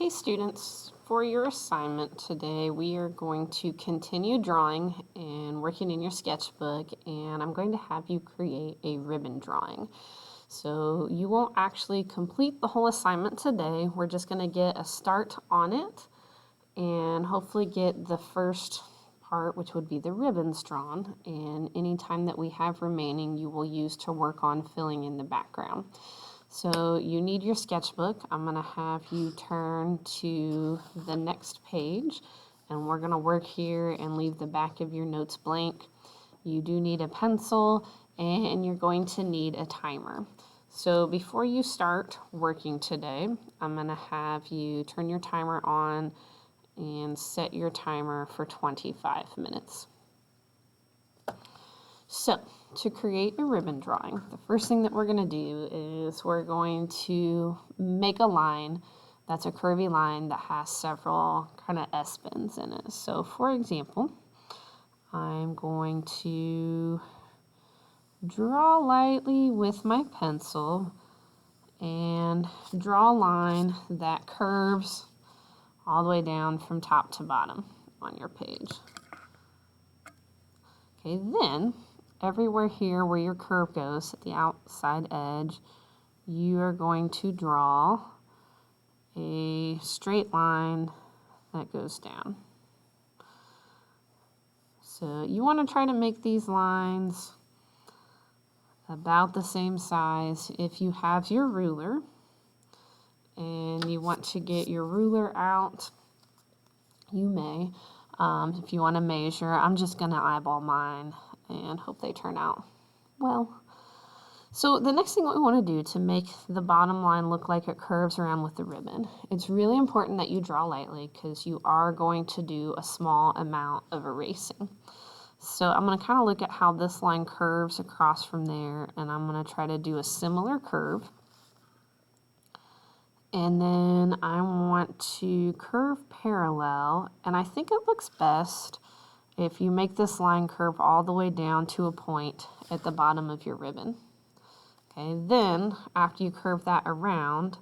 Hey students, for your assignment today we are going to continue drawing and working in your sketchbook, and I'm going to have you create a ribbon drawing. So you won't actually complete the whole assignment today. We're just going to get a start on it and hopefully get the first part, which would be the ribbons, drawn, and any time that we have remaining you will use to work on filling in the background. So you need your sketchbook. I'm going to have you turn to the next page, and we're going to work here and leave the back of your notes blank. You do need a pencil, and you're going to need a timer. So before you start working today, I'm going to have you turn your timer on and set your timer for 25 minutes. So, to create a ribbon drawing, the first thing that we're going to do is we're going to make a line that's a curvy line that has several kind of S-bends in it. So, for example, I'm going to draw lightly with my pencil and draw a line that curves all the way down from top to bottom on your page. Okay, then everywhere here where your curve goes at the outside edge, you are going to draw a straight line that goes down. So you want to try to make these lines about the same size. If you have your ruler and you want to get your ruler out, you may. If you want to measure, I'm just going to eyeball mine and hope they turn out well. So the next thing we want to do to make the bottom line look like it curves around with the ribbon, it's really important that you draw lightly because you are going to do a small amount of erasing. So I'm going to kind of look at how this line curves across from there, and I'm going to try to do a similar curve. And then I want to curve parallel, and I think it looks best if you make this line curve all the way down to a point at the bottom of your ribbon. Okay, then after you curve that around,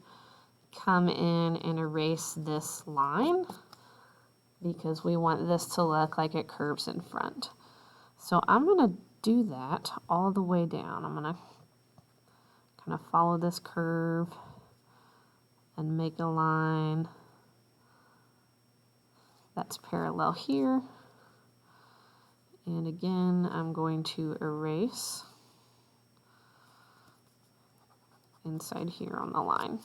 come in and erase this line because we want this to look like it curves in front. So I'm going to do that all the way down. I'm going to kind of follow this curve and make a line that's parallel here. And again, I'm going to erase inside here on the line.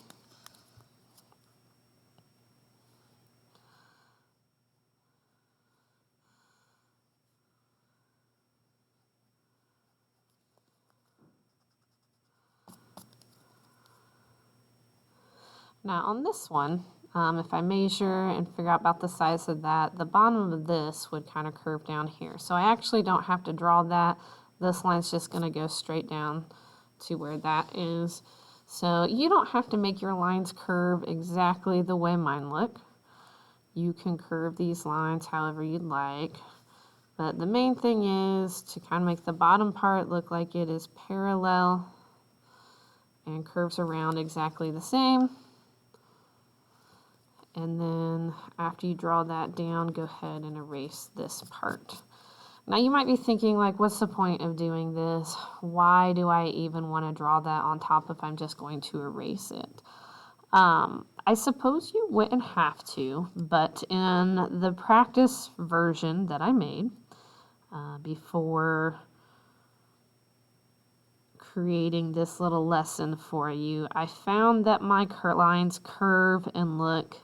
Now on this one, if I measure and figure out about the size of that, the bottom of this would kind of curve down here. So I actually don't have to draw that. This line's just going to go straight down to where that is. So you don't have to make your lines curve exactly the way mine look. You can curve these lines however you'd like. But the main thing is to kind of make the bottom part look like it is parallel and curves around exactly the same. And then after you draw that down, go ahead and erase this part. Now you might be thinking, like, what's the point of doing this? Why do I even want to draw that on top if I'm just going to erase it? I suppose you wouldn't have to, but in the practice version that I made before creating this little lesson for you, I found that my lines curve and look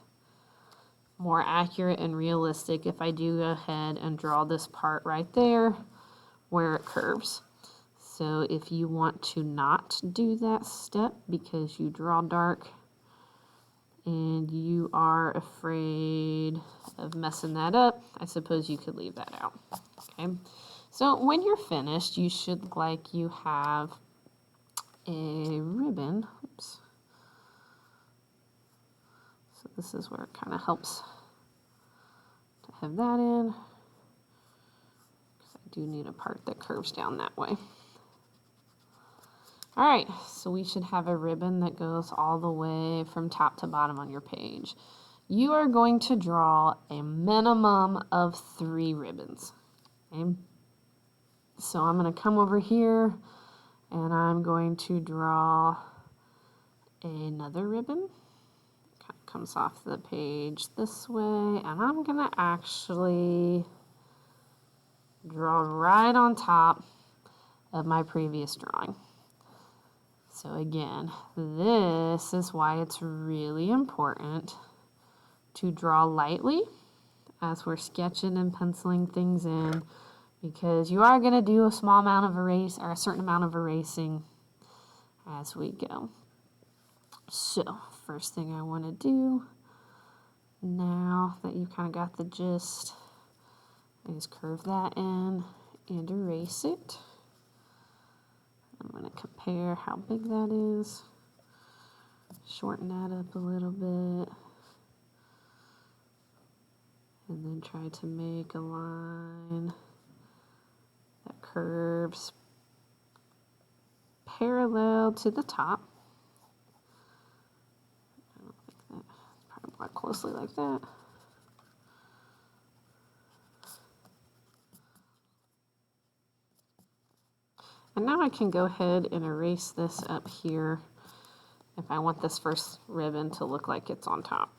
more accurate and realistic if I do go ahead and draw this part right there where it curves. So if you want to not do that step because you draw dark and you are afraid of messing that up, I suppose you could leave that out. Okay, so when you're finished, you should look like you have a ribbon. Oops. So this is where it kind of helps to have that in, because I do need a part that curves down that way. All right, so we should have a ribbon that goes all the way from top to bottom on your page. you are going to draw a minimum of 3 ribbons. Okay? So I'm going to come over here and I'm going to draw another ribbon. Kind of comes off the page this way, and I'm going to actually draw right on top of my previous drawing. So again, this is why it's really important to draw lightly as we're sketching and penciling things in, because you are going to do a small amount of a certain amount of erasing as we go. So first thing I want to do, now that you've kind of got the gist, is curve that in and erase it. I'm going to compare how big that is, shorten that up a little bit, and then try to make a line that curves parallel to the top. I don't think that, probably more closely like that. And now I can go ahead and erase this up here if I want this first ribbon to look like it's on top.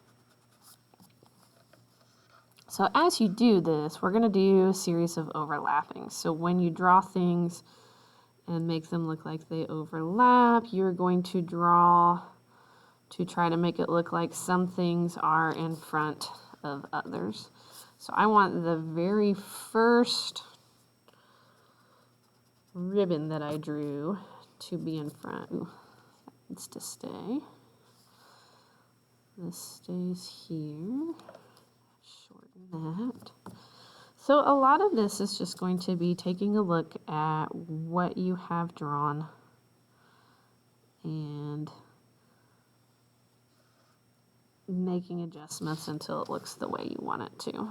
So as you do this, we're going to do a series of overlapping. So when you draw things and make them look like they overlap, you're going to draw to try to make it look like some things are in front of others. So I want the very first ribbon that I drew to be in front. Ooh, that needs to stay. This stays here. Shorten that. So a lot of this is just going to be taking a look at what you have drawn and making adjustments until it looks the way you want it to.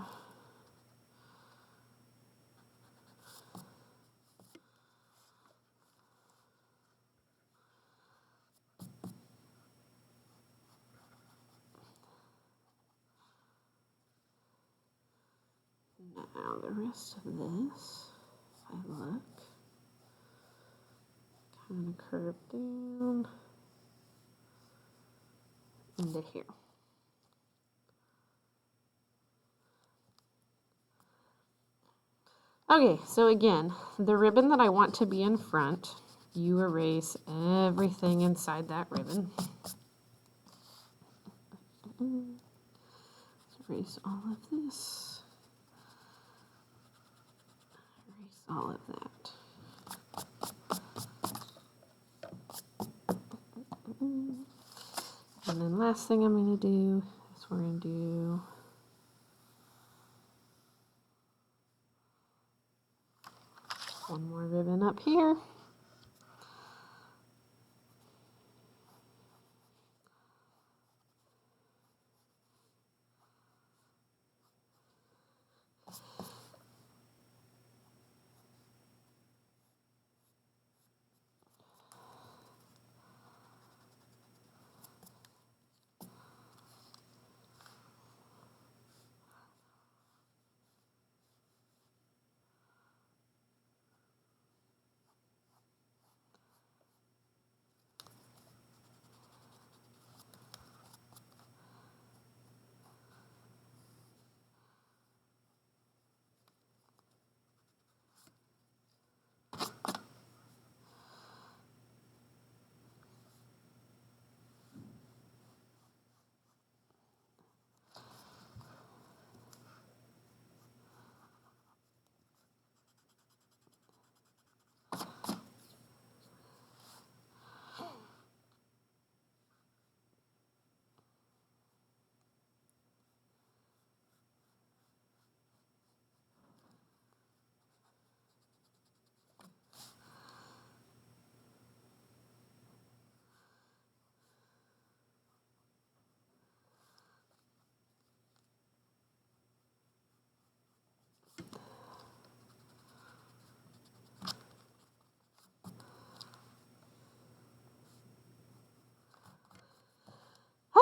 Now the rest of this, if I look, kind of curve down into here. Okay, so again, the ribbon that I want to be in front, you erase everything inside that ribbon. Erase all of this. Erase all of that. And then last thing I'm going to do is we're going to do one more ribbon up here.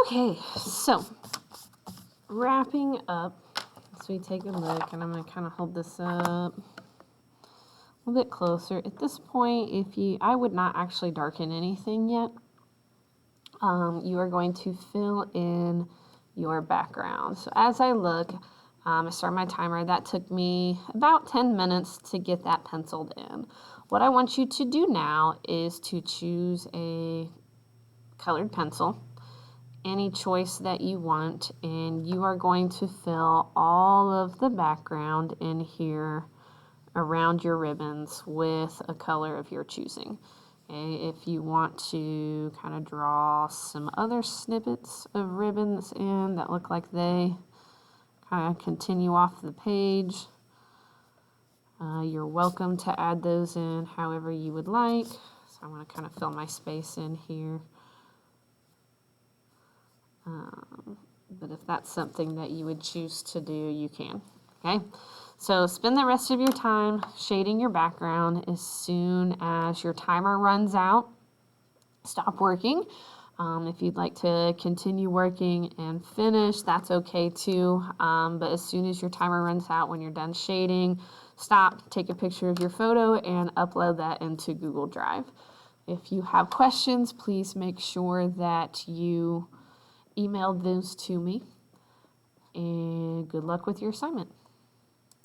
Okay, so wrapping up, so we take a look, and I'm going to kind of hold this up a little bit closer. At this point, I would not actually darken anything yet. You are going to fill in your background. So as I look, I start my timer. That took me about 10 minutes to get that penciled in. What I want you to do now is to choose a colored pencil, any choice that you want, and you are going to fill all of the background in here around your ribbons with a color of your choosing. Okay, if you want to kind of draw some other snippets of ribbons in that look like they kind of continue off the page, you're welcome to add those in however you would like. So I'm going to kind of fill my space in here. But if that's something that you would choose to do, you can. Okay, so spend the rest of your time shading your background. As soon as your timer runs out, stop working. If you'd like to continue working and finish, that's okay too. But as soon as your timer runs out, when you're done shading, stop, take a picture of your photo, and upload that into Google Drive. If you have questions, please make sure that you email those to me. And good luck with your assignment.